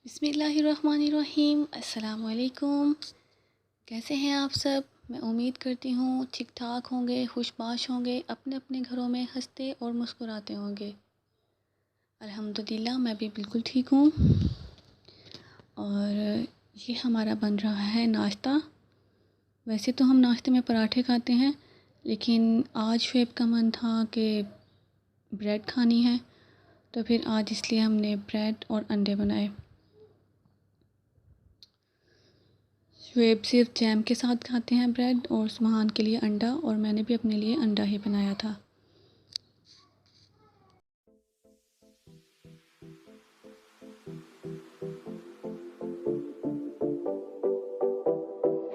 बिस्मिल्लाहिर्रहमानिर्रहीम। अस्सलाम वालेकुम। कैसे हैं आप सब? मैं उम्मीद करती हूँ ठीक ठाक होंगे, खुशबाश होंगे, अपने अपने घरों में हंसते और मुस्कुराते होंगे। अल्हम्दुलिल्लाह मैं भी बिल्कुल ठीक हूँ। और ये हमारा बन रहा है नाश्ता। वैसे तो हम नाश्ते में पराठे खाते हैं, लेकिन आज शुएब का मन था कि ब्रेड खानी है, तो फिर आज इसलिए हमने ब्रेड और अंडे बनाए। शुएब सिर्फ जैम के साथ खाते हैं ब्रेड, और सुबहान के लिए अंडा, और मैंने भी अपने लिए अंडा ही बनाया था।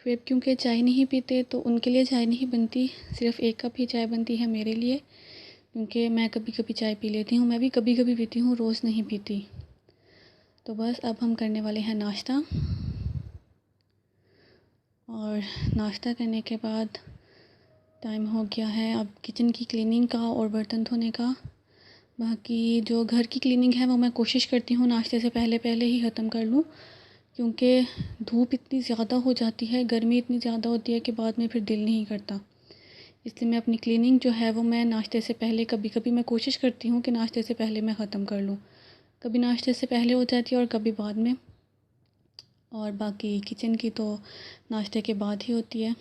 शुएब क्योंकि चाय नहीं पीते तो उनके लिए चाय नहीं बनती, सिर्फ़ एक कप ही चाय बनती है मेरे लिए, क्योंकि मैं कभी कभी चाय पी लेती हूँ। मैं भी कभी कभी पीती हूँ, रोज़ नहीं पीती। तो बस अब हम करने वाले हैं नाश्ता। और नाश्ता करने के बाद टाइम हो गया है अब किचन की क्लीनिंग का और बर्तन धोने का। बाकी जो घर की क्लीनिंग है वो मैं कोशिश करती हूँ नाश्ते से पहले पहले ही ख़त्म कर लूँ, क्योंकि धूप इतनी ज़्यादा हो जाती है, गर्मी इतनी ज़्यादा होती है कि बाद में फिर दिल नहीं करता। इसलिए मैं अपनी क्लीनिंग जो है वो मैं नाश्ते से पहले, कभी कभी मैं कोशिश करती हूँ कि नाश्ते से पहले मैं ख़त्म कर लूँ। कभी नाश्ते से पहले हो जाती है और कभी बाद में। और बाकी किचन की तो नाश्ते के बाद ही होती है।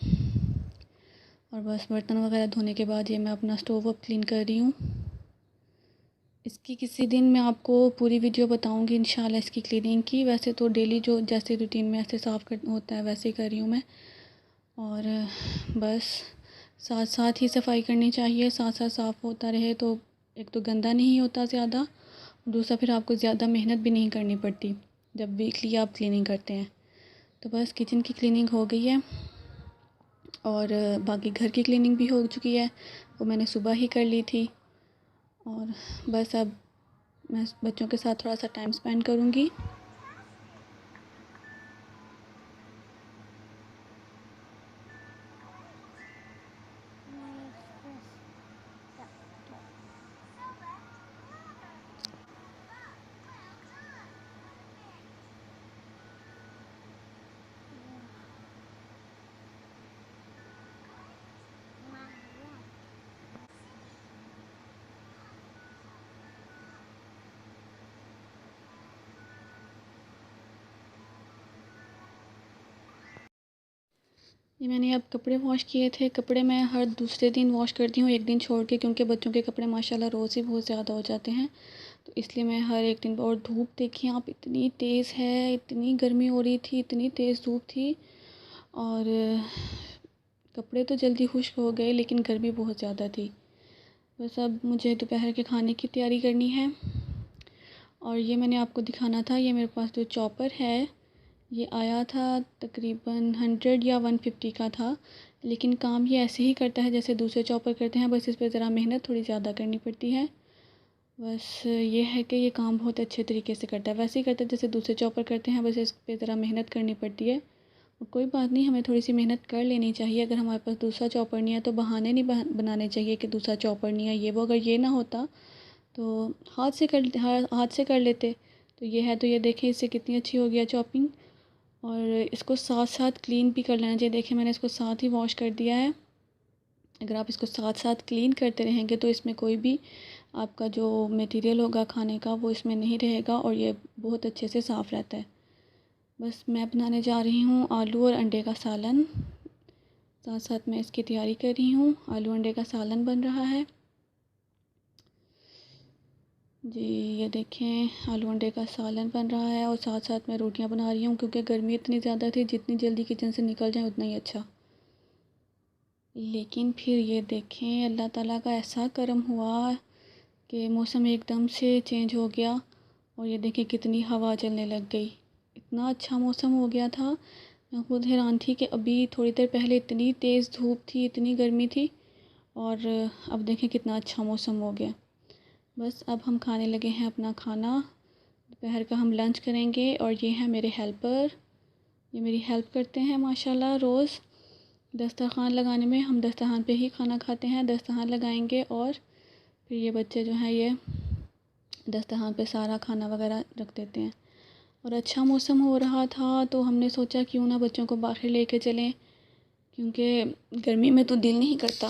और बस बर्तन वगैरह धोने के बाद ये मैं अपना स्टोव अब क्लीन कर रही हूँ। इसकी किसी दिन मैं आपको पूरी वीडियो बताऊँगी इंशाल्लाह इसकी क्लीनिंग की। वैसे तो डेली जो जैसे रूटीन में ऐसे साफ़ कर होता है वैसे ही कर रही हूँ मैं। और बस साथ साथ ही सफाई करनी चाहिए, साथ साथ साफ़ होता रहे तो एक तो गंदा नहीं होता ज़्यादा, दूसरा फिर आपको ज़्यादा मेहनत भी नहीं करनी पड़ती जब वीकली आप क्लीनिंग करते हैं। तो बस किचन की क्लीनिंग हो गई है, और बाकी घर की क्लीनिंग भी हो चुकी है, वो मैंने सुबह ही कर ली थी। और बस अब मैं बच्चों के साथ थोड़ा सा टाइम स्पेंड करूँगी। ये मैंने अब कपड़े वॉश किए थे। कपड़े मैं हर दूसरे दिन वॉश करती हूँ, एक दिन छोड़ के, क्योंकि बच्चों के कपड़े माशाल्लाह रोज़ ही बहुत ज़्यादा हो जाते हैं, तो इसलिए मैं हर एक दिन। और धूप देखिए आप, इतनी तेज़ है, इतनी गर्मी हो रही थी, इतनी तेज़ धूप थी। और कपड़े तो जल्दी खुश्क हो गए, लेकिन गर्मी बहुत ज़्यादा थी। बस अब मुझे दोपहर के खाने की तैयारी करनी है। और ये मैंने आपको दिखाना था, ये मेरे पास जो चॉपर है ये आया था तकरीबन 100 या 150 का था, लेकिन काम ये ऐसे ही करता है जैसे दूसरे चॉपर करते हैं, बस इस पर ज़रा मेहनत थोड़ी ज़्यादा करनी पड़ती है। बस ये है कि ये काम बहुत अच्छे तरीके से करता है, वैसे ही करता है जैसे दूसरे चॉपर करते हैं, बस इस पर ज़रा मेहनत करनी पड़ती है। और कोई बात नहीं, हमें थोड़ी सी मेहनत कर लेनी चाहिए। अगर हमारे पास दूसरा चॉपर नहीं है तो बहाने नहीं बनाने चाहिए कि दूसरा चॉपर नहीं है ये वो। अगर ये ना होता तो हाथ से कर लेते। तो ये है, तो ये देखें इससे कितनी अच्छी हो गया चॉपिंग। और इसको साथ साथ क्लीन भी कर लेना चाहिए। देखिए मैंने इसको साथ ही वॉश कर दिया है। अगर आप इसको साथ साथ क्लीन करते रहेंगे तो इसमें कोई भी आपका जो मटेरियल होगा खाने का वो इसमें नहीं रहेगा, और ये बहुत अच्छे से साफ़ रहता है। बस मैं बनाने जा रही हूँ आलू और अंडे का सालन। साथ साथ मैं इसकी तैयारी कर रही हूँ। आलू अंडे का सालन बन रहा है जी। ये देखें आलू अंडे का सालन बन रहा है, और साथ साथ मैं रोटियां बना रही हूँ, क्योंकि गर्मी इतनी ज़्यादा थी, जितनी जल्दी किचन से निकल जाए उतना ही अच्छा। लेकिन फिर ये देखें अल्लाह ताला का ऐसा करम हुआ कि मौसम एकदम से चेंज हो गया, और ये देखें कितनी हवा चलने लग गई। इतना अच्छा मौसम हो गया था, मैं खुद हैरान थी कि अभी थोड़ी देर पहले इतनी तेज़ धूप थी, इतनी गर्मी थी, और अब देखें कितना अच्छा मौसम हो गया। बस अब हम खाने लगे हैं अपना खाना। दोपहर का हम लंच करेंगे और ये है मेरे हेल्पर, ये मेरी हेल्प करते हैं माशाल्लाह रोज़ दस्तरख़्वान लगाने में। हम दस्तरख़्वान पे ही खाना खाते हैं, दस्तरख़्वान लगाएंगे और फिर ये बच्चे जो हैं ये दस्तरख़्वान पे सारा खाना वगैरह रख देते हैं। और अच्छा मौसम हो रहा था तो हमने सोचा क्यों ना बच्चों को बाहर लेके चलें, क्योंकि गर्मी में तो दिल नहीं करता।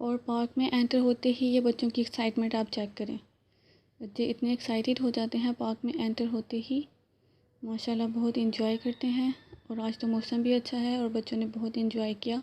और पार्क में एंटर होते ही ये बच्चों की एक्साइटमेंट आप चेक करें। बच्चे इतने एक्साइटेड हो जाते हैं पार्क में एंटर होते ही, माशाल्लाह बहुत इंजॉय करते हैं। और आज तो मौसम भी अच्छा है और बच्चों ने बहुत इंजॉय किया।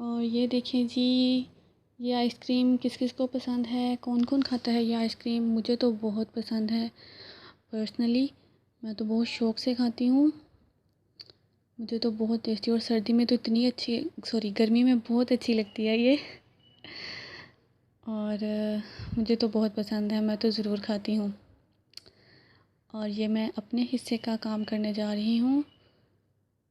और ये देखिए जी, ये आइसक्रीम किस किस को पसंद है, कौन कौन खाता है ये आइसक्रीम। मुझे तो बहुत पसंद है पर्सनली, मैं तो बहुत शौक़ से खाती हूँ। मुझे तो बहुत टेस्टी, और सर्दी में तो इतनी अच्छी, सॉरी गर्मी में बहुत अच्छी लगती है ये। और मुझे तो बहुत पसंद है, मैं तो ज़रूर खाती हूँ। और ये मैं अपने हिस्से का काम करने जा रही हूँ।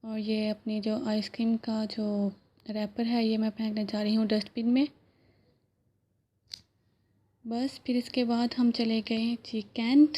और ये अपनी जो आइसक्रीम का जो रैपर है ये मैं फेंकने जा रही हूँ डस्टबिन में। बस फिर इसके बाद हम चले गए जी कैंट।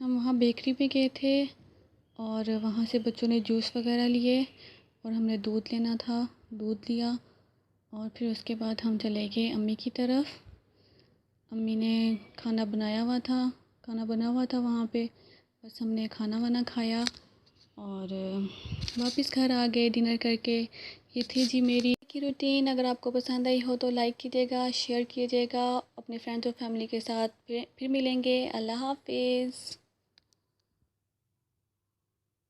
हम वहाँ बेकरी पे गए थे और वहाँ से बच्चों ने जूस वगैरह लिए और हमने दूध लेना था, दूध लिया। और फिर उसके बाद हम चले गए अम्मी की तरफ। अम्मी ने खाना बनाया हुआ था, खाना बना हुआ था वहाँ पे। बस हमने खाना वाना खाया और वापस घर आ गए डिनर करके। ये थी जी मेरी की रूटीन। अगर आपको पसंद आई हो तो लाइक कीजिएगा, शेयर कीजिएगा अपने फ्रेंड्स और फैमिली के साथ। फिर मिलेंगे। अल्लाह हाफिज़।